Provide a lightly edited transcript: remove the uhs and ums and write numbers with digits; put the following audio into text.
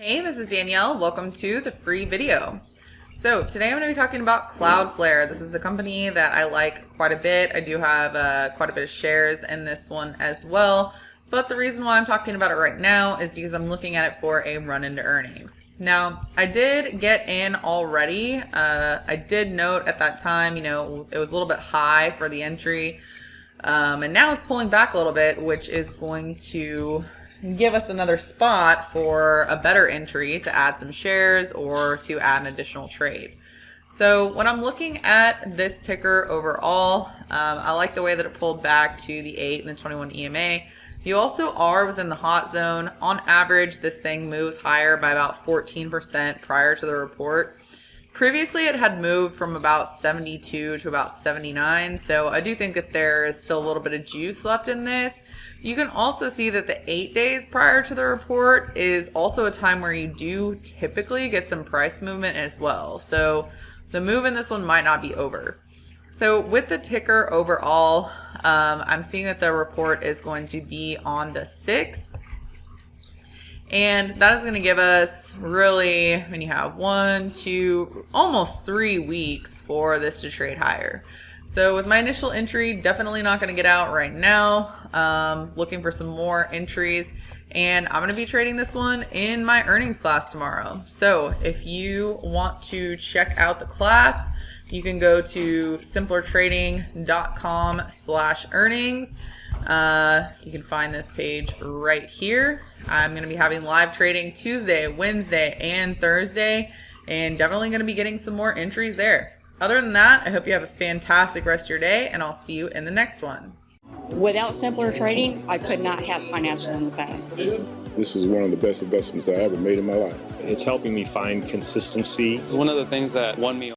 Hey, this is Danielle. Welcome to the free video. So today I'm going to be talking about Cloudflare. This is a company that I like quite a bit. I do have quite a bit of shares in this one as well. But the reason why I'm talking about it right now is because I'm looking at it for a run into earnings. Now, I did get in already. I did note at that time, it was a little bit high for the entry. And now it's pulling back a little bit, which is going to give us another spot for a better entry to add some shares or to add an additional trade. So when I'm looking at this ticker overall, I like the way that it pulled back to the 8 and the 21 EMA. You also are within the hot zone. On average, this thing moves higher by about 14% prior to the report. Previously, it had moved from about 72 to about 79, so I do think that there is still a little bit of juice left in this. You can also see that the 8 days prior to the report is also a time where you do typically get some price movement as well. So the move in this one might not be over. So with the ticker overall, I'm seeing that the report is going to be on the 6th. And that is going to give us really, when you have 1, 2, almost 3 weeks for this to trade higher. So with my initial entry, definitely not going to get out right now. Looking for some more entries. And I'm going to be trading this one in my earnings class tomorrow. So if you want to check out the class, you can go to simplertrading.com/earnings. You can find this page right here. I'm going to be having live trading Tuesday, Wednesday, and Thursday, and definitely going to be getting some more entries there. Other than that, I hope you have a fantastic rest of your day, and I'll see you in the next one. Without Simpler Trading, I could not have financial independence. This is one of the best investments I ever made in my life. It's helping me find consistency. It's one of the things that won me